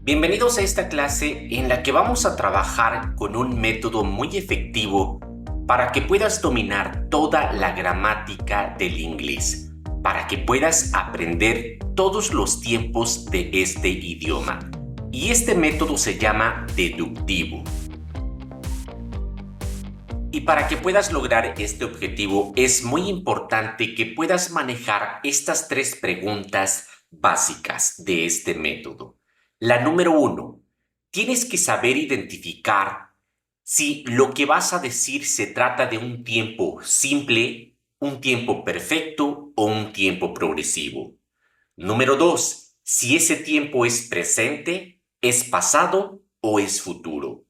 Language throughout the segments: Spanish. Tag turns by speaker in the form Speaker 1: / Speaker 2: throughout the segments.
Speaker 1: Bienvenidos a esta clase en la que vamos a trabajar con un método muy efectivo para que puedas dominar toda la gramática del inglés, para que puedas aprender todos los tiempos de este idioma. Y este método se llama deductivo. Y para que puedas lograr este objetivo es muy importante que puedas manejar estas tres preguntas básicas de este método. La número 1, tienes que saber identificar si lo que vas a decir se trata de un tiempo simple, un tiempo perfecto o un tiempo progresivo. Número 2, si ese tiempo es presente, es pasado o es futuro.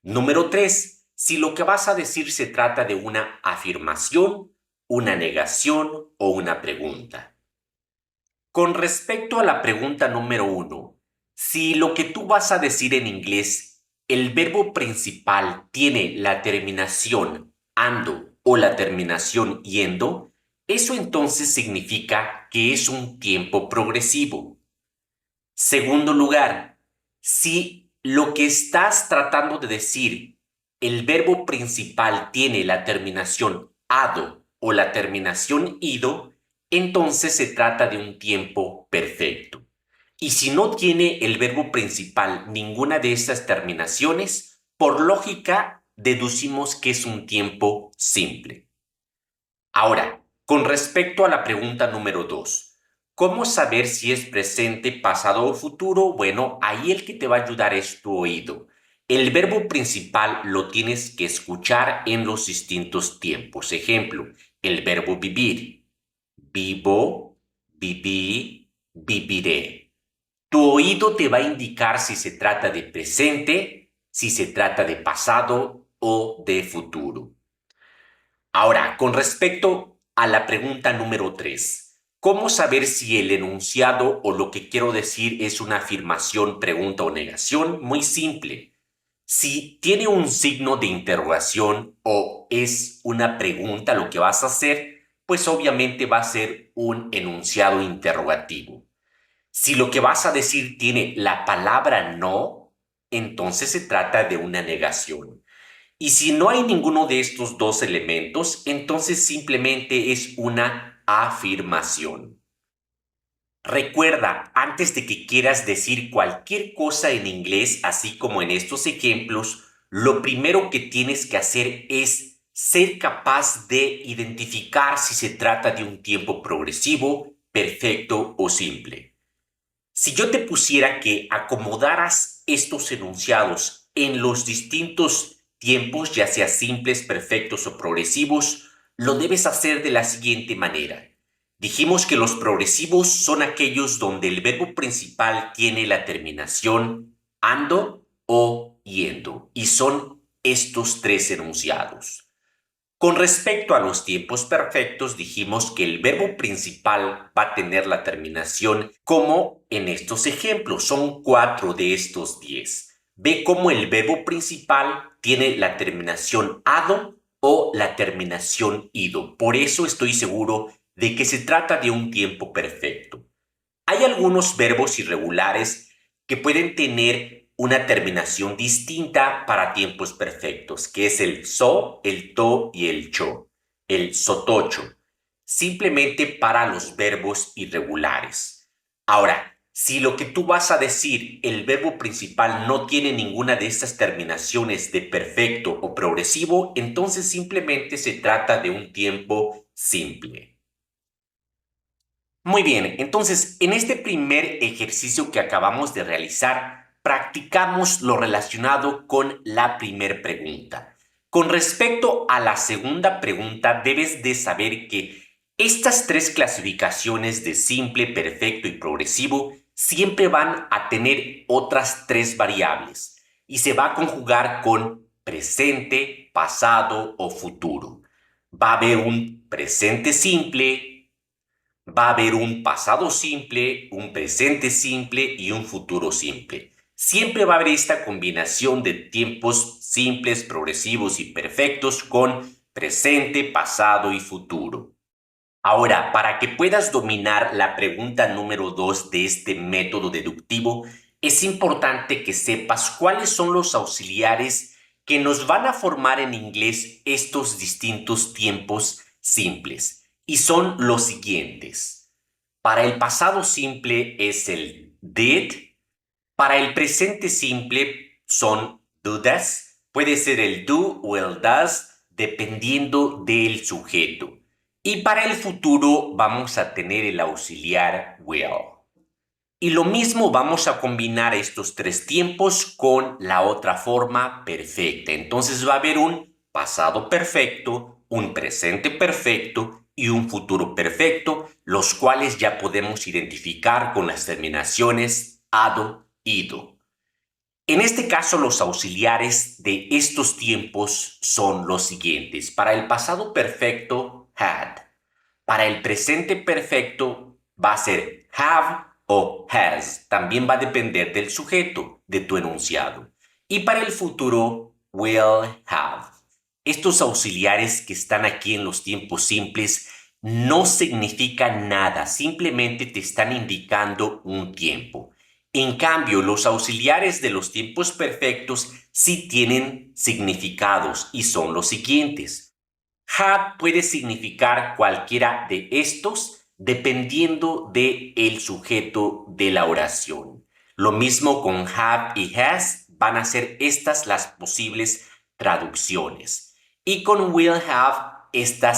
Speaker 1: Número 3, si lo que vas a decir se trata de una afirmación, una negación o una pregunta. Con respecto a la pregunta número 1, si lo que tú vas a decir en inglés, el verbo principal tiene la terminación ando o la terminación yendo, eso entonces significa que es un tiempo progresivo. Segundo lugar, si lo que estás tratando de decir, el verbo principal tiene la terminación ado o la terminación ido, entonces se trata de un tiempo perfecto. Y si no tiene el verbo principal ninguna de estas terminaciones, por lógica deducimos que es un tiempo simple. Ahora, con respecto a la pregunta número 2, ¿cómo saber si es presente, pasado o futuro? Bueno, ahí el que te va a ayudar es tu oído. El verbo principal lo tienes que escuchar en los distintos tiempos. Ejemplo, el verbo vivir. Vivo, viví, viviré. Tu oído te va a indicar si se trata de presente, si se trata de pasado o de futuro. Ahora, con respecto a la pregunta número 3, ¿cómo saber si el enunciado o lo que quiero decir es una afirmación, pregunta o negación? Muy simple. Si tiene un signo de interrogación o es una pregunta lo que vas a hacer, pues obviamente va a ser un enunciado interrogativo. Si lo que vas a decir tiene la palabra no, entonces se trata de una negación. Y si no hay ninguno de estos dos elementos, entonces simplemente es una afirmación. Recuerda, antes de que quieras decir cualquier cosa en inglés, así como en estos ejemplos, lo primero que tienes que hacer es ser capaz de identificar si se trata de un tiempo progresivo, perfecto o simple. Si yo te pusiera que acomodaras estos enunciados en los distintos tiempos, ya sea simples, perfectos o progresivos, lo debes hacer de la siguiente manera. Dijimos que los progresivos son aquellos donde el verbo principal tiene la terminación ando o yendo, y son estos tres enunciados. Con respecto a los tiempos perfectos, dijimos que el verbo principal va a tener la terminación como en estos ejemplos. Son 4 de estos 10. Ve cómo el verbo principal tiene la terminación ado o la terminación ido. Por eso estoy seguro de que se trata de un tiempo perfecto. Hay algunos verbos irregulares que pueden tener una terminación distinta para tiempos perfectos, que es el so, el to y el cho, el sotocho, simplemente para los verbos irregulares. Ahora, si lo que tú vas a decir, el verbo principal no tiene ninguna de estas terminaciones de perfecto o progresivo, entonces simplemente se trata de un tiempo simple. Muy bien, entonces en este primer ejercicio que acabamos de realizar, practicamos lo relacionado con la primera pregunta. Con respecto a la segunda pregunta, debes de saber que estas tres clasificaciones de simple, perfecto y progresivo siempre van a tener otras tres variables y se va a conjugar con presente, pasado o futuro. Va a haber un presente simple, va a haber un pasado simple, un presente simple y un futuro simple. Siempre va a haber esta combinación de tiempos simples, progresivos y perfectos con presente, pasado y futuro. Ahora, para que puedas dominar la pregunta número 2 de este método deductivo, es importante que sepas cuáles son los auxiliares que nos van a formar en inglés estos distintos tiempos simples. Y son los siguientes. Para el pasado simple es el did. Para el presente simple son dudas. Puede ser el do o el does, dependiendo del sujeto. Y para el futuro vamos a tener el auxiliar will. Y lo mismo vamos a combinar estos tres tiempos con la otra forma perfecta. Entonces va a haber un pasado perfecto, un presente perfecto y un futuro perfecto, los cuales ya podemos identificar con las terminaciones ado, ido. En este caso, los auxiliares de estos tiempos son los siguientes. Para el pasado perfecto, had. Para el presente perfecto va a ser have o has. También va a depender del sujeto de tu enunciado. Y para el futuro, will have. Estos auxiliares que están aquí en los tiempos simples no significan nada, simplemente te están indicando un tiempo. En cambio, los auxiliares de los tiempos perfectos sí tienen significados y son los siguientes. Had puede significar cualquiera de estos dependiendo del sujeto de la oración. Lo mismo con have y has, van a ser estas las posibles traducciones. Y con will have, estos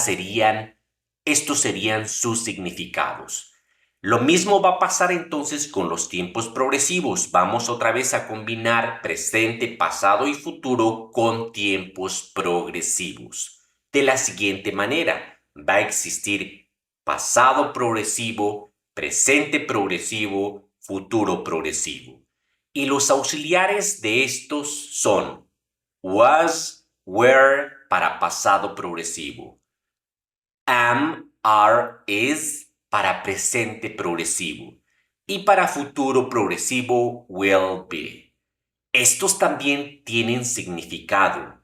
Speaker 1: serían sus significados. Lo mismo va a pasar entonces con los tiempos progresivos. Vamos otra vez a combinar presente, pasado y futuro con tiempos progresivos. De la siguiente manera, va a existir pasado progresivo, presente progresivo, futuro progresivo. Y los auxiliares de estos son was, were para pasado progresivo, am, are, is para presente progresivo y para futuro progresivo will be. Estos también tienen significado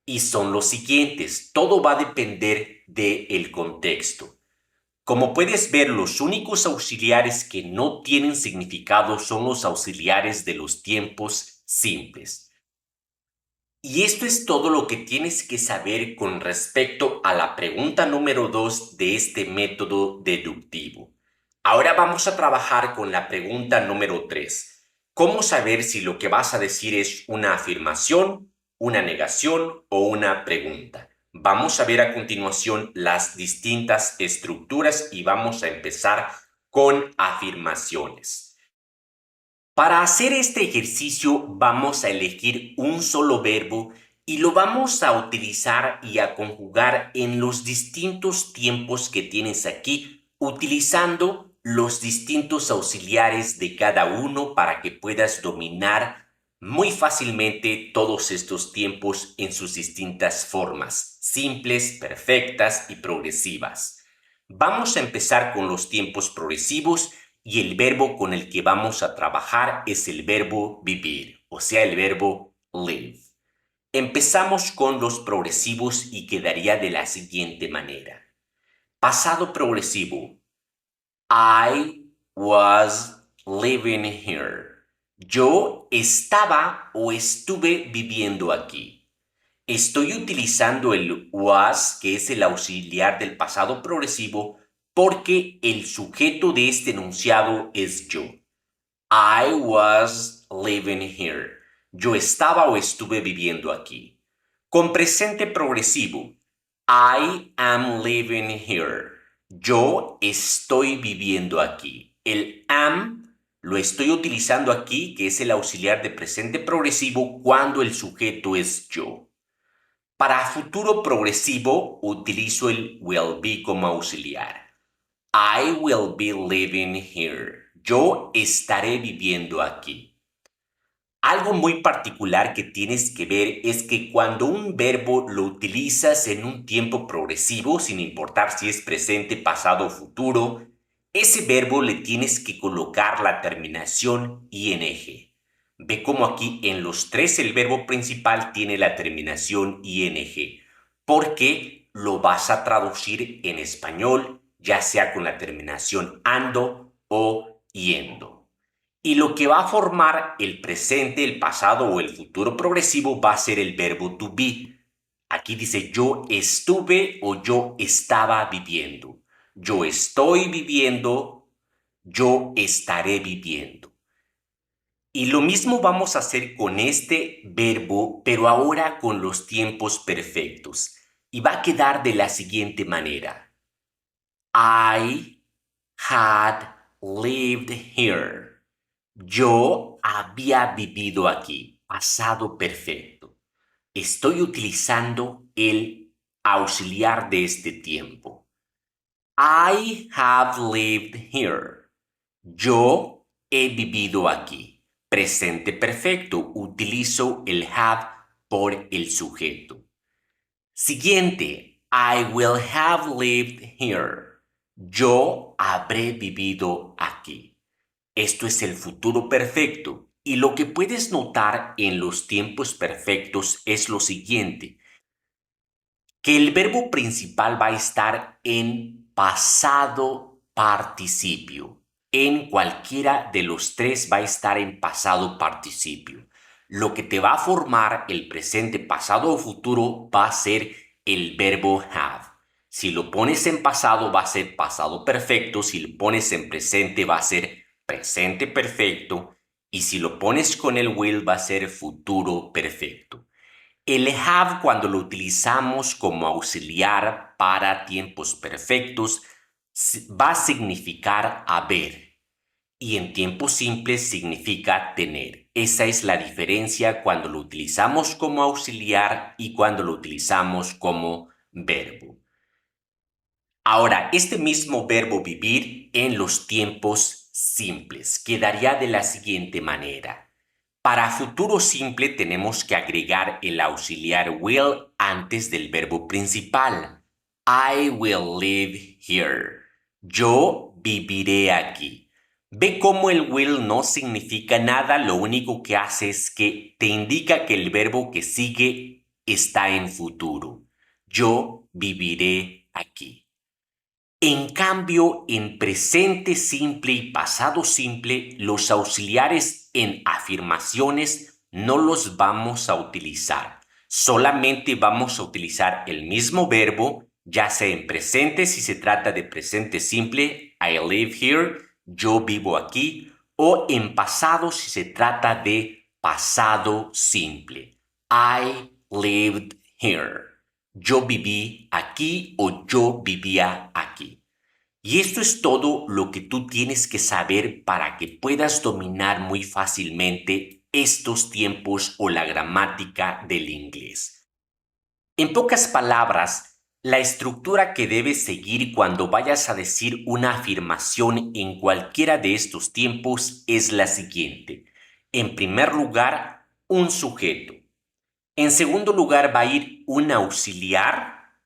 Speaker 1: y son los siguientes. Todo va a depender del contexto. Como puedes ver, los únicos auxiliares que no tienen significado son los auxiliares de los tiempos simples. Y esto es todo lo que tienes que saber con respecto a la pregunta número 2 de este método deductivo. Ahora vamos a trabajar con la pregunta número 3. ¿Cómo saber si lo que vas a decir es una afirmación, una negación o una pregunta? Vamos a ver a continuación las distintas estructuras y vamos a empezar con afirmaciones. Para hacer este ejercicio vamos a elegir un solo verbo y lo vamos a utilizar y a conjugar en los distintos tiempos que tienes aquí, utilizando los distintos auxiliares de cada uno para que puedas dominar muy fácilmente todos estos tiempos en sus distintas formas, simples, perfectas y progresivas. Vamos a empezar con los tiempos progresivos y el verbo con el que vamos a trabajar es el verbo vivir, o sea, el verbo live. Empezamos con los progresivos y quedaría de la siguiente manera. Pasado progresivo. I was living here. Yo estaba o estuve viviendo aquí. Estoy utilizando el was, que es el auxiliar del pasado progresivo, porque el sujeto de este enunciado es yo. I was living here. Yo estaba o estuve viviendo aquí. Con presente progresivo, I am living here. Yo estoy viviendo aquí. El am lo estoy utilizando aquí, que es el auxiliar de presente progresivo, cuando el sujeto es yo. Para futuro progresivo, utilizo el will be como auxiliar. I will be living here. Yo estaré viviendo aquí. Algo muy particular que tienes que ver es que cuando un verbo lo utilizas en un tiempo progresivo, sin importar si es presente, pasado o futuro, ese verbo le tienes que colocar la terminación ing. Ve cómo aquí en los tres el verbo principal tiene la terminación ing, porque lo vas a traducir en español, ya sea con la terminación ando o yendo. Y lo que va a formar el presente, el pasado o el futuro progresivo va a ser el verbo to be. Aquí dice yo estuve o yo estaba viviendo. Yo estoy viviendo, yo estaré viviendo. Y lo mismo vamos a hacer con este verbo, pero ahora con los tiempos perfectos. Y va a quedar de la siguiente manera. I had lived here. Yo había vivido aquí. Pasado perfecto. Estoy utilizando el auxiliar de este tiempo. I have lived here. Yo he vivido aquí. Presente perfecto. Utilizo el have por el sujeto. Siguiente. I will have lived here. Yo habré vivido aquí. Esto es el futuro perfecto. Y lo que puedes notar en los tiempos perfectos es lo siguiente, que el verbo principal va a estar en pasado participio. En cualquiera de los tres va a estar en pasado participio. Lo que te va a formar el presente, pasado o futuro va a ser el verbo have. Si lo pones en pasado va a ser pasado perfecto, si lo pones en presente va a ser presente perfecto y si lo pones con el will va a ser futuro perfecto. El have, cuando lo utilizamos como auxiliar para tiempos perfectos, va a significar haber y en tiempos simples significa tener. Esa es la diferencia cuando lo utilizamos como auxiliar y cuando lo utilizamos como verbo. Ahora, este mismo verbo vivir en los tiempos simples quedaría de la siguiente manera. Para futuro simple tenemos que agregar el auxiliar will antes del verbo principal. I will live here. Yo viviré aquí. Ve cómo el will no significa nada, lo único que hace es que te indica que el verbo que sigue está en futuro. Yo viviré aquí. En cambio, en presente simple y pasado simple, los auxiliares en afirmaciones no los vamos a utilizar. Solamente vamos a utilizar el mismo verbo, ya sea en presente si se trata de presente simple, I live here, yo vivo aquí, o en pasado si se trata de pasado simple, I lived here. Yo viví aquí o yo vivía aquí. Y esto es todo lo que tú tienes que saber para que puedas dominar muy fácilmente estos tiempos o la gramática del inglés. En pocas palabras, la estructura que debes seguir cuando vayas a decir una afirmación en cualquiera de estos tiempos es la siguiente. En primer lugar, un sujeto. En segundo lugar va a ir un auxiliar.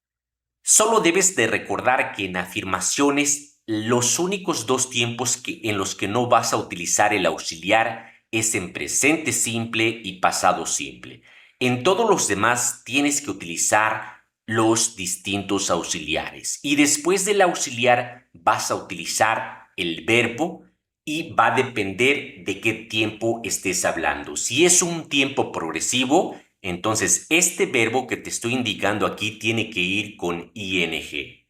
Speaker 1: Solo debes de recordar que en afirmaciones los únicos dos tiempos en los que no vas a utilizar el auxiliar es en presente simple y pasado simple. En todos los demás tienes que utilizar los distintos auxiliares. Y después del auxiliar vas a utilizar el verbo y va a depender de qué tiempo estés hablando. Si es un tiempo progresivo, entonces este verbo que te estoy indicando aquí tiene que ir con ing.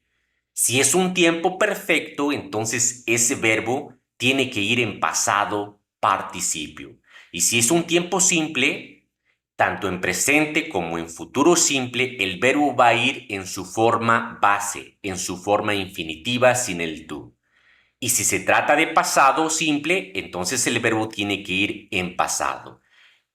Speaker 1: Si es un tiempo perfecto, entonces ese verbo tiene que ir en pasado participio. Y si es un tiempo simple, tanto en presente como en futuro simple, el verbo va a ir en su forma base, en su forma infinitiva sin el to. Y si se trata de pasado simple, entonces el verbo tiene que ir en pasado.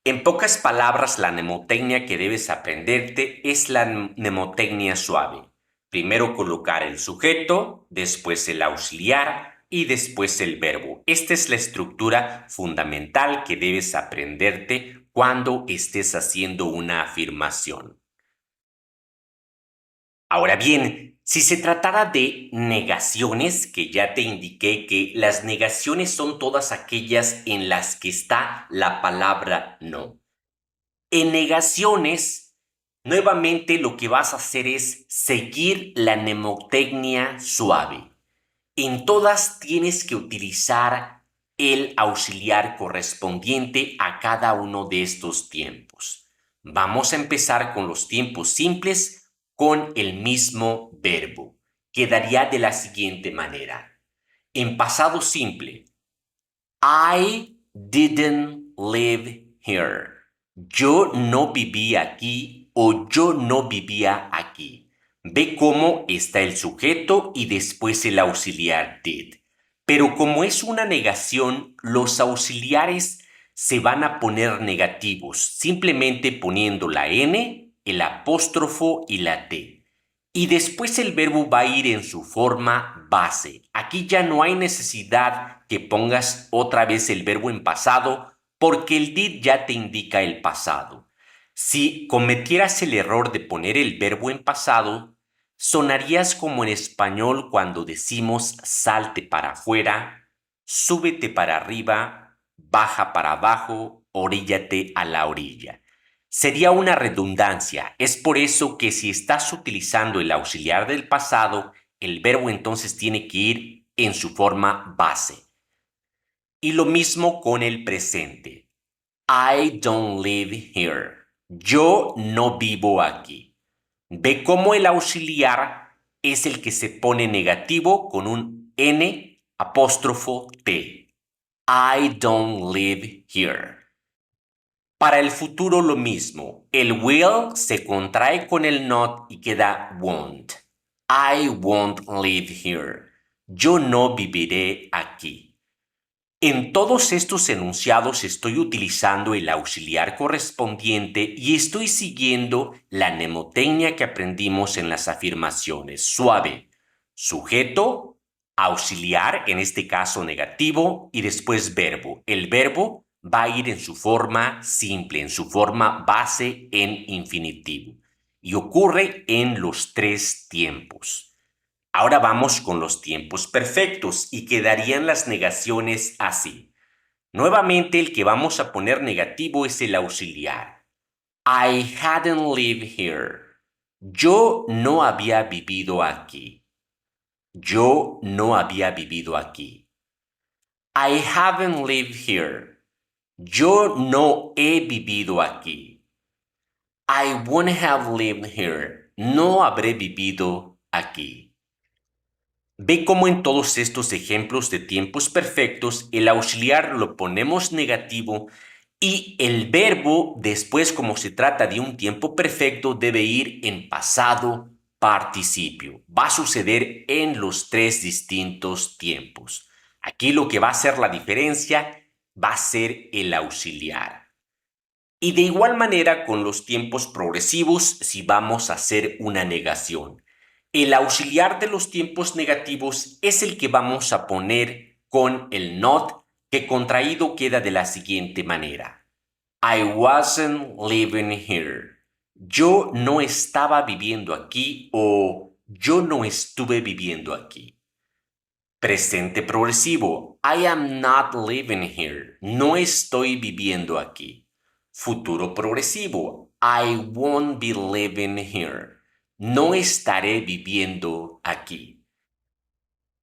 Speaker 1: En pocas palabras, la mnemotecnia que debes aprenderte es la mnemotecnia suave. Primero colocar el sujeto, después el auxiliar y después el verbo. Esta es la estructura fundamental que debes aprenderte cuando estés haciendo una afirmación. Ahora bien, si se tratara de negaciones, que ya te indiqué que las negaciones son todas aquellas en las que está la palabra no. En negaciones, nuevamente lo que vas a hacer es seguir la mnemotecnia suave. En todas tienes que utilizar el auxiliar correspondiente a cada uno de estos tiempos. Vamos a empezar con los tiempos simples con el mismo verbo. Quedaría de la siguiente manera. En pasado simple, I didn't live here. Yo no vivía aquí o yo no vivía aquí. Ve cómo está el sujeto y después el auxiliar did. Pero como es una negación, los auxiliares se van a poner negativos, simplemente poniendo la N, el apóstrofo y la T. Y después el verbo va a ir en su forma base. Aquí ya no hay necesidad que pongas otra vez el verbo en pasado porque el did ya te indica el pasado. Si cometieras el error de poner el verbo en pasado, sonarías como en español cuando decimos salte para afuera, súbete para arriba, baja para abajo, oríllate a la orilla. Sería una redundancia. Es por eso que si estás utilizando el auxiliar del pasado, el verbo entonces tiene que ir en su forma base. Y lo mismo con el presente. I don't live here. Yo no vivo aquí. Ve cómo el auxiliar es el que se pone negativo con un N apóstrofo T. I don't live here. Para el futuro lo mismo. El will se contrae con el not y queda won't. I won't live here. Yo no viviré aquí. En todos estos enunciados estoy utilizando el auxiliar correspondiente y estoy siguiendo la mnemotecnia que aprendimos en las afirmaciones. Suave. Sujeto, auxiliar, en este caso negativo, y después verbo. El verbo va a ir en su forma simple, en su forma base en infinitivo. Y ocurre en los tres tiempos. Ahora vamos con los tiempos perfectos y quedarían las negaciones así. Nuevamente el que vamos a poner negativo es el auxiliar. I hadn't lived here. Yo no había vivido aquí. Yo no había vivido aquí. I haven't lived here. Yo no he vivido aquí. I won't have lived here. No habré vivido aquí. Ve cómo en todos estos ejemplos de tiempos perfectos el auxiliar lo ponemos negativo y el verbo después, como se trata de un tiempo perfecto, debe ir en pasado participio. Va a suceder en los tres distintos tiempos. Aquí lo que va a hacer la diferencia va a ser el auxiliar. Y de igual manera con los tiempos progresivos si vamos a hacer una negación. El auxiliar de los tiempos negativos es el que vamos a poner con el not, que contraído queda de la siguiente manera. I wasn't living here. Yo no estaba viviendo aquí o yo no estuve viviendo aquí. Presente progresivo. I am not living here. No estoy viviendo aquí. Futuro progresivo. I won't be living here. No estaré viviendo aquí.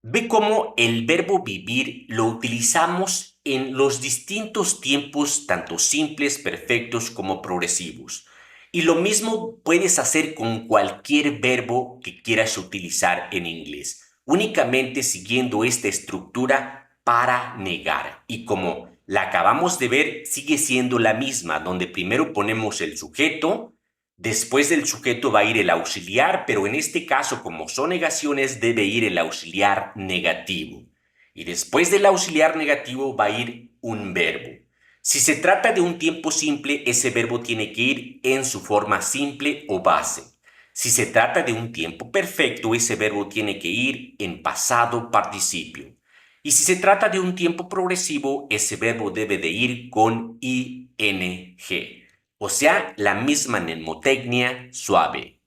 Speaker 1: Ve cómo el verbo vivir lo utilizamos en los distintos tiempos, tanto simples, perfectos como progresivos. Y lo mismo puedes hacer con cualquier verbo que quieras utilizar en inglés, únicamente siguiendo esta estructura para negar. Y como la acabamos de ver, sigue siendo la misma, donde primero ponemos el sujeto. Después del sujeto va a ir el auxiliar, pero en este caso, como son negaciones, debe ir el auxiliar negativo. Y después del auxiliar negativo va a ir un verbo. Si se trata de un tiempo simple, ese verbo tiene que ir en su forma simple o base. Si se trata de un tiempo perfecto, ese verbo tiene que ir en pasado participio. Y si se trata de un tiempo progresivo, ese verbo debe de ir con ing. O sea, la misma mnemotecnia suave.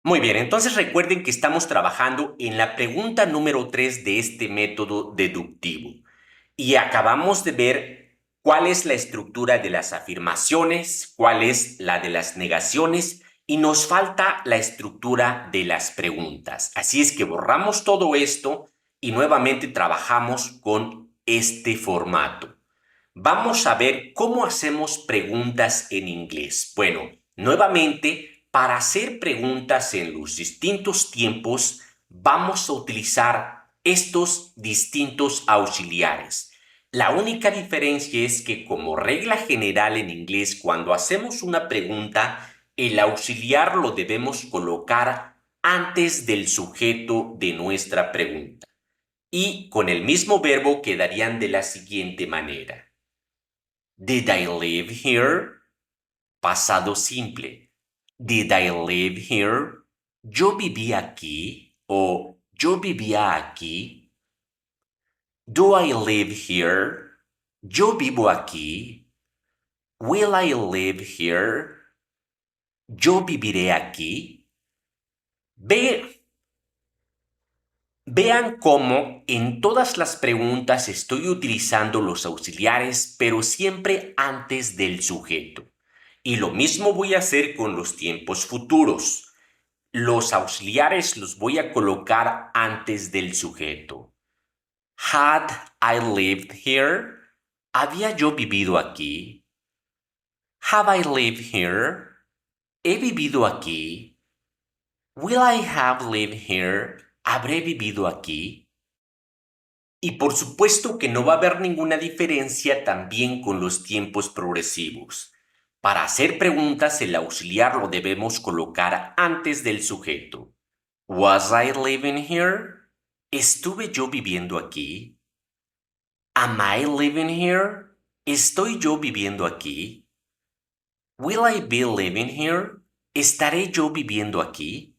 Speaker 1: Muy bien, entonces recuerden que estamos trabajando en la pregunta número 3 de este método deductivo. Y acabamos de ver cuál es la estructura de las afirmaciones, cuál es la de las negaciones y nos falta la estructura de las preguntas. Así es que borramos todo esto y nuevamente trabajamos con este formato. Vamos a ver cómo hacemos preguntas en inglés. Bueno, nuevamente, para hacer preguntas en los distintos tiempos, vamos a utilizar estos distintos auxiliares. La única diferencia es que, como regla general en inglés, cuando hacemos una pregunta, el auxiliar lo debemos colocar antes del sujeto de nuestra pregunta. Y con el mismo verbo quedarían de la siguiente manera. Did I live here? Pasado simple. Did I live here? Yo viví aquí o yo vivía aquí. Do I live here? Yo vivo aquí. Will I live here? Yo viviré aquí. Vean cómo en todas las preguntas estoy utilizando los auxiliares, pero siempre antes del sujeto. Y lo mismo voy a hacer con los tiempos futuros. Los auxiliares los voy a colocar antes del sujeto. Had I lived here? ¿Había yo vivido aquí? Have I lived here? ¿He vivido aquí? Will I have lived here? ¿Habré vivido aquí? Y por supuesto que no va a haber ninguna diferencia también con los tiempos progresivos. Para hacer preguntas, el auxiliar lo debemos colocar antes del sujeto. Was I living here? ¿Estuve yo viviendo aquí? Am I living here? ¿Estoy yo viviendo aquí? Will I be living here? ¿Estaré yo viviendo aquí?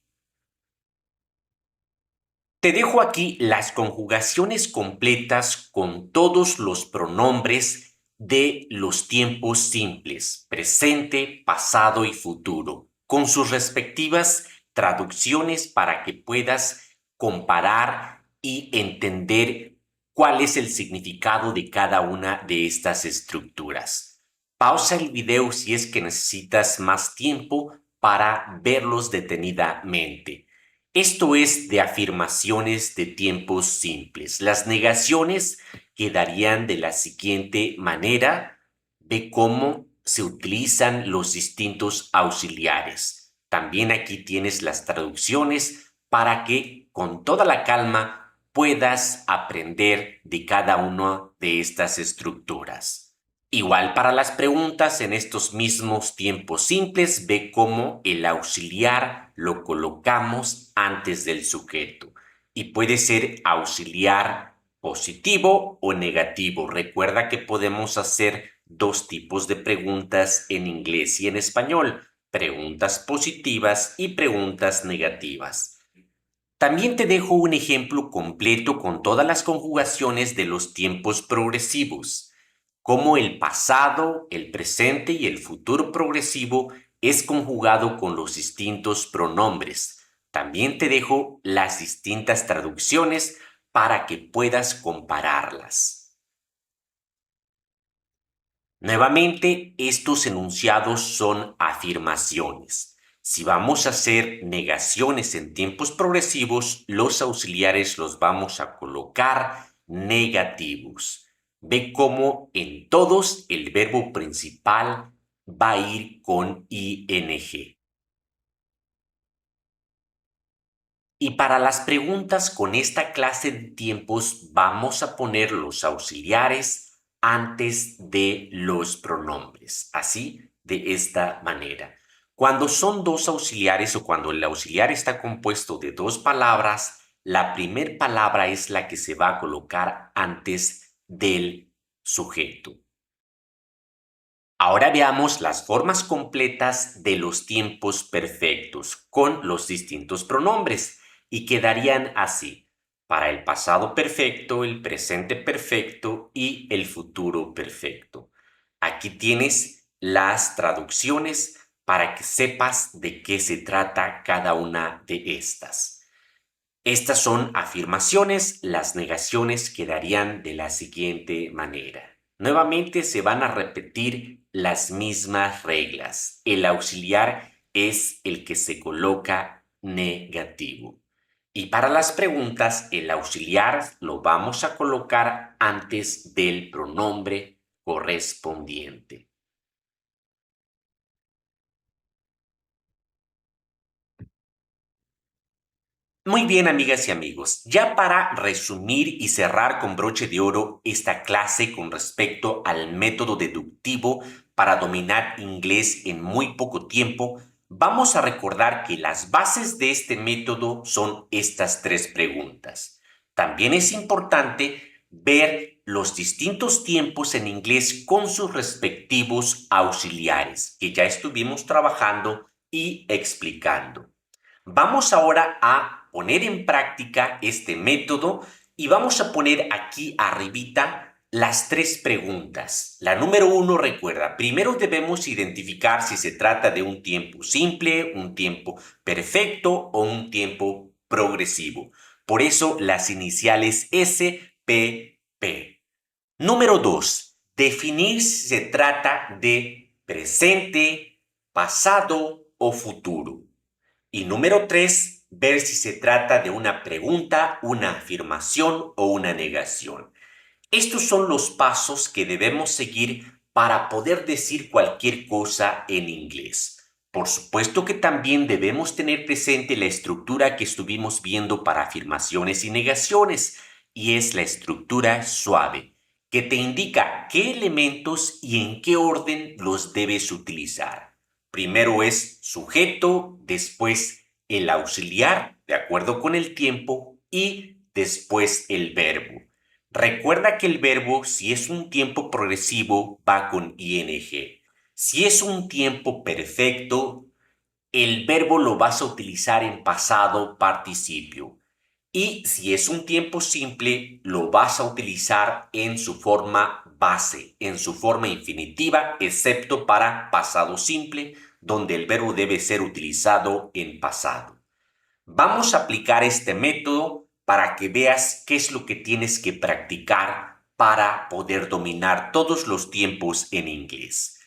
Speaker 1: Te dejo aquí las conjugaciones completas con todos los pronombres de los tiempos simples, presente, pasado y futuro, con sus respectivas traducciones para que puedas comparar y entender cuál es el significado de cada una de estas estructuras. Pausa el video si es que necesitas más tiempo para verlos detenidamente. Esto es de afirmaciones de tiempos simples. Las negaciones quedarían de la siguiente manera. Ve cómo se utilizan los distintos auxiliares. También aquí tienes las traducciones para que con toda la calma puedas aprender de cada una de estas estructuras. Igual para las preguntas en estos mismos tiempos simples, ve cómo el auxiliar lo colocamos antes del sujeto y puede ser auxiliar positivo o negativo. Recuerda que podemos hacer dos tipos de preguntas en inglés y en español, preguntas positivas y preguntas negativas. También te dejo un ejemplo completo con todas las conjugaciones de los tiempos progresivos. Cómo el pasado, el presente y el futuro progresivo es conjugado con los distintos pronombres. También te dejo las distintas traducciones para que puedas compararlas. Nuevamente, estos enunciados son afirmaciones. Si vamos a hacer negaciones en tiempos progresivos, los auxiliares los vamos a colocar negativos. Ve cómo en todos el verbo principal va a ir con ing. Y para las preguntas con esta clase de tiempos vamos a poner los auxiliares antes de los pronombres, así de esta manera. Cuando son dos auxiliares o cuando el auxiliar está compuesto de dos palabras, la primera palabra es la que se va a colocar antes del sujeto. Ahora veamos las formas completas de los tiempos perfectos con los distintos pronombres y quedarían así: para el pasado perfecto, el presente perfecto y el futuro perfecto. Aquí tienes las traducciones para que sepas de qué se trata cada una de estas. Estas son afirmaciones, las negaciones quedarían de la siguiente manera. Nuevamente se van a repetir las mismas reglas. El auxiliar es el que se coloca negativo. Y para las preguntas, el auxiliar lo vamos a colocar antes del pronombre correspondiente. Muy bien, amigas y amigos, ya para resumir y cerrar con broche de oro esta clase con respecto al método deductivo para dominar inglés en muy poco tiempo, vamos a recordar que las bases de este método son estas tres preguntas. También es importante ver los distintos tiempos en inglés con sus respectivos auxiliares, que ya estuvimos trabajando y explicando. Vamos ahora a poner en práctica este método y vamos a poner aquí arribita las tres preguntas. La número uno, recuerda, primero debemos identificar si se trata de un tiempo simple, un tiempo perfecto o un tiempo progresivo. Por eso las iniciales SPP. Número dos, definir si se trata de presente, pasado o futuro. Y número tres, ver si se trata de una pregunta, una afirmación o una negación. Estos son los pasos que debemos seguir para poder decir cualquier cosa en inglés. Por supuesto que también debemos tener presente la estructura que estuvimos viendo para afirmaciones y negaciones, y es la estructura suave, que te indica qué elementos y en qué orden los debes utilizar. Primero es sujeto, después el auxiliar, de acuerdo con el tiempo, y después el verbo. Recuerda que el verbo, si es un tiempo progresivo, va con ing. Si es un tiempo perfecto, el verbo lo vas a utilizar en pasado participio. Y si es un tiempo simple, lo vas a utilizar en su forma base, en su forma infinitiva, excepto para pasado simple, donde el verbo debe ser utilizado en pasado. Vamos a aplicar este método para que veas qué es lo que tienes que practicar para poder dominar todos los tiempos en inglés.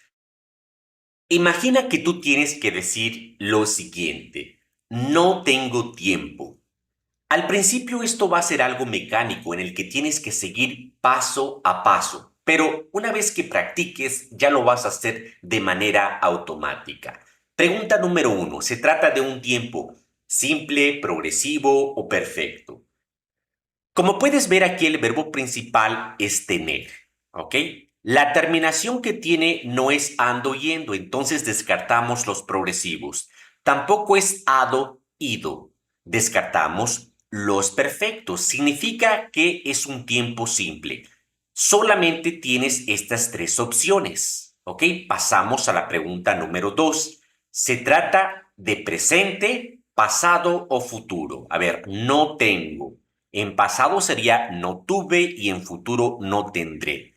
Speaker 1: Imagina que tú tienes que decir lo siguiente: no tengo tiempo. Al principio esto va a ser algo mecánico en el que tienes que seguir paso a paso, pero una vez que practiques ya lo vas a hacer de manera automática. Pregunta número uno, ¿se trata de un tiempo simple, progresivo o perfecto? Como puedes ver aquí, el verbo principal es tener, ¿ok? La terminación que tiene no es ando, yendo, entonces descartamos los progresivos. Tampoco es ado, ido. Descartamos los perfectos. Significa que es un tiempo simple. Solamente tienes estas tres opciones, ¿ok? Pasamos a la pregunta número dos. ¿Se trata de presente, pasado o futuro? A ver, no tengo. En pasado sería no tuve y en futuro no tendré.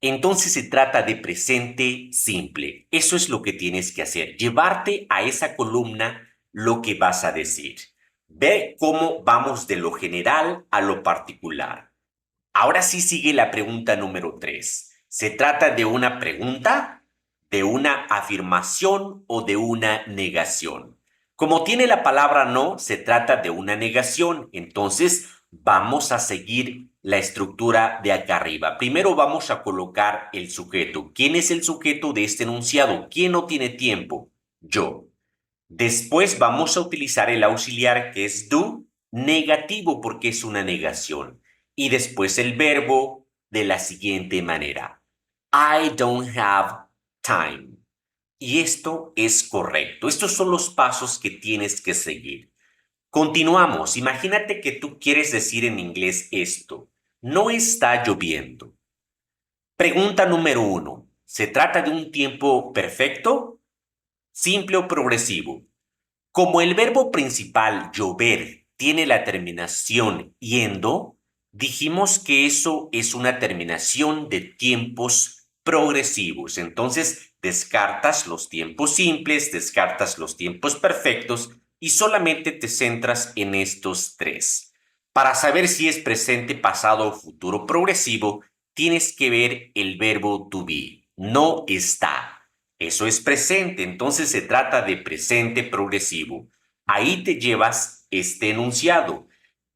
Speaker 1: Entonces se trata de presente simple. Eso es lo que tienes que hacer, llevarte a esa columna lo que vas a decir. Ve cómo vamos de lo general a lo particular. Ahora sí sigue la pregunta número 3. ¿Se trata de una pregunta, de una afirmación o de una negación? Como tiene la palabra no, se trata de una negación. Entonces vamos a seguir la estructura de acá arriba. Primero vamos a colocar el sujeto. ¿Quién es el sujeto de este enunciado? ¿Quién no tiene tiempo? Yo. Después vamos a utilizar el auxiliar que es do, negativo porque es una negación. Y después el verbo de la siguiente manera: I don't have time. Y esto es correcto. Estos son los pasos que tienes que seguir. Continuamos. Imagínate que tú quieres decir en inglés esto: no está lloviendo. Pregunta número uno. ¿Se trata de un tiempo perfecto, simple o progresivo? Como el verbo principal llover tiene la terminación yendo, dijimos que eso es una terminación de tiempos progresivos. Entonces, descartas los tiempos simples, descartas los tiempos perfectos y solamente te centras en estos tres. Para saber si es presente, pasado o futuro progresivo, tienes que ver el verbo to be. No está. Eso es presente, entonces se trata de presente progresivo. Ahí te llevas este enunciado.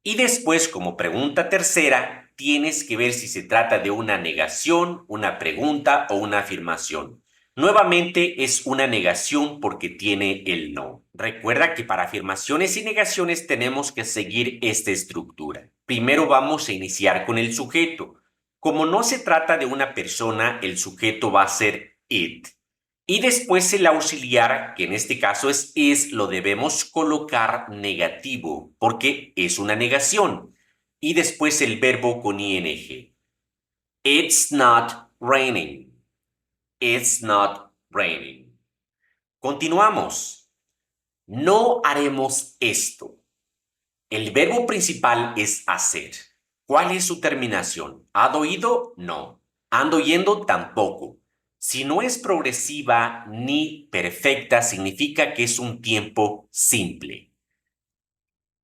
Speaker 1: Y después, como pregunta tercera, tienes que ver si se trata de una negación, una pregunta o una afirmación. Nuevamente es una negación porque tiene el no. Recuerda que para afirmaciones y negaciones tenemos que seguir esta estructura. Primero vamos a iniciar con el sujeto. Como no se trata de una persona, el sujeto va a ser it. Y después el auxiliar, que en este caso es is, lo debemos colocar negativo porque es una negación. Y después el verbo con ing. It's not raining. It's not raining. Continuamos. No haremos esto. El verbo principal es hacer. ¿Cuál es su terminación? ¿Had oído? No. ¿Ando yendo? Tampoco. Si no es progresiva ni perfecta, significa que es un tiempo simple.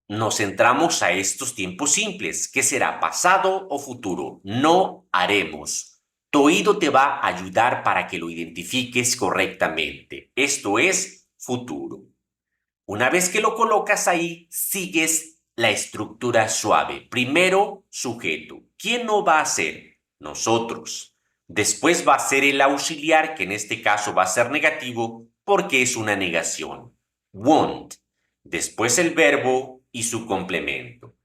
Speaker 1: Nos centramos a estos tiempos simples. ¿Qué será? ¿Pasado o futuro? No haremos. Tu oído te va a ayudar para que lo identifiques correctamente. Esto es futuro. Una vez que lo colocas ahí, sigues la estructura suave. Primero, sujeto. ¿Quién no va a ser? Nosotros. Después va a ser el auxiliar, que en este caso va a ser negativo porque es una negación. Won't. Después el verbo y su complemento.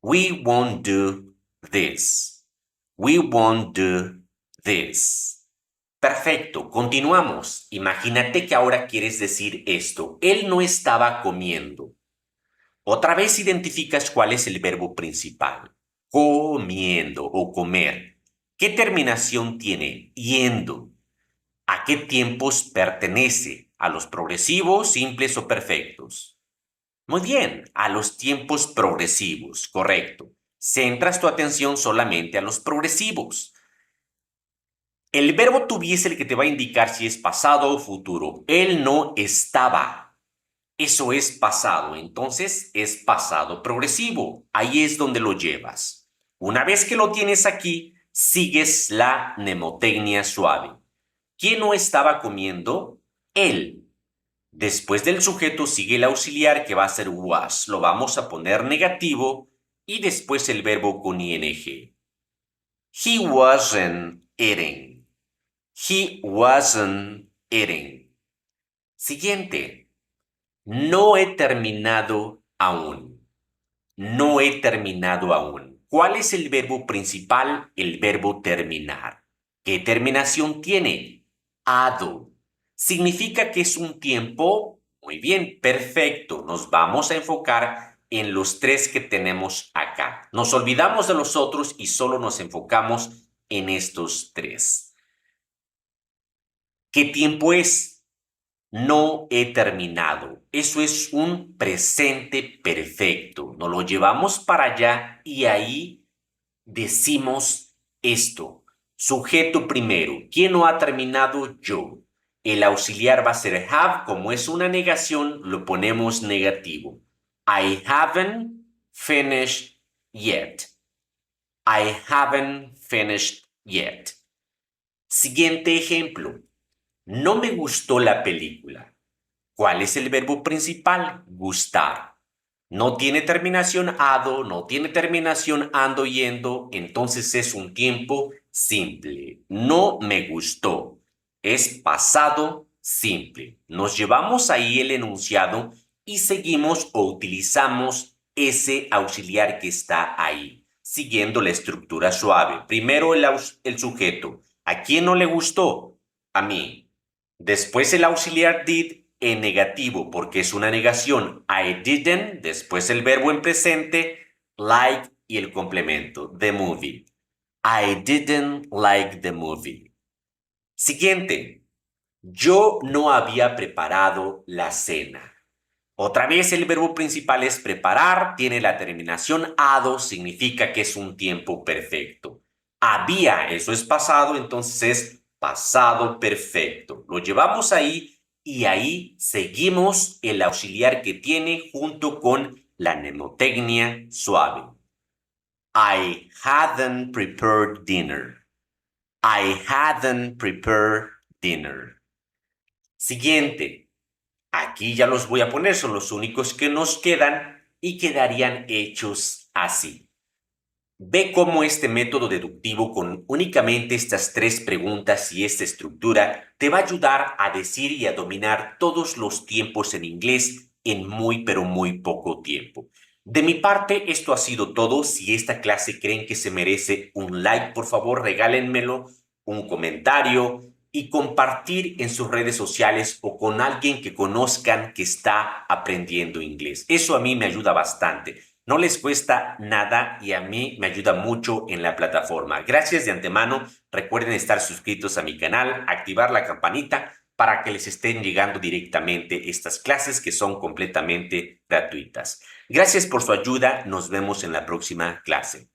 Speaker 1: We won't do this. We won't do this. Perfecto, continuamos. Imagínate que ahora quieres decir esto. Él no estaba comiendo. Otra vez identificas cuál es el verbo principal. Comiendo o comer. ¿Qué terminación tiene? Yendo. ¿A qué tiempos pertenece? ¿A los progresivos, simples o perfectos? Muy bien, a los tiempos progresivos, correcto. Centras tu atención solamente a los progresivos. El verbo to be es el que te va a indicar si es pasado o futuro. Él no estaba. Eso es pasado, entonces es pasado progresivo. Ahí es donde lo llevas. Una vez que lo tienes aquí, sigues la mnemotecnia suave. ¿Quién no estaba comiendo? Él. Después del sujeto sigue el auxiliar que va a ser was. Lo vamos a poner negativo y después el verbo con ing. He wasn't eating. He wasn't eating. Siguiente. No he terminado aún. No he terminado aún. ¿Cuál es el verbo principal? El verbo terminar. ¿Qué terminación tiene? Ado. Significa que es un tiempo, muy bien, perfecto. Nos vamos a enfocar en los tres que tenemos acá. Nos olvidamos de los otros y solo nos enfocamos en estos tres. ¿Qué tiempo es? No he terminado. Eso es un presente perfecto. Nos lo llevamos para allá y ahí decimos esto. Sujeto primero. ¿Quién no ha terminado? Yo. El auxiliar va a ser have. Como es una negación, lo ponemos negativo. I haven't finished yet. I haven't finished yet. Siguiente ejemplo. No me gustó la película. ¿Cuál es el verbo principal? Gustar. No tiene terminación ado, no tiene terminación ando yendo, entonces es un tiempo simple. No me gustó. Es pasado simple. Nos llevamos ahí el enunciado y seguimos o utilizamos ese auxiliar que está ahí, siguiendo la estructura suave. Primero el sujeto. ¿A quién no le gustó? A mí. Después el auxiliar did en negativo porque es una negación. I didn't, después el verbo en presente, like y el complemento, the movie. I didn't like the movie. Siguiente. Yo no había preparado la cena. Otra vez el verbo principal es preparar, tiene la terminación ado, significa que es un tiempo perfecto. Había, eso es pasado, entonces es pasado perfecto. Lo llevamos ahí y ahí seguimos el auxiliar que tiene junto con la mnemotecnia suave. I hadn't prepared dinner. I hadn't prepared dinner. Siguiente. Aquí ya los voy a poner, son los únicos que nos quedan. y quedarían hechos así. Ve cómo este método deductivo con únicamente estas tres preguntas y esta estructura te va a ayudar a decir y a dominar todos los tiempos en inglés en muy pero muy poco tiempo. De mi parte, esto ha sido todo. Si esta clase creen que se merece un like, por favor, regálenmelo, un comentario y compartir en sus redes sociales o con alguien que conozcan que está aprendiendo inglés. Eso a mí me ayuda bastante. No les cuesta nada y a mí me ayuda mucho en la plataforma. Gracias de antemano. Recuerden estar suscritos a mi canal, activar la campanita para que les estén llegando directamente estas clases que son completamente gratuitas. Gracias por su ayuda. Nos vemos en la próxima clase.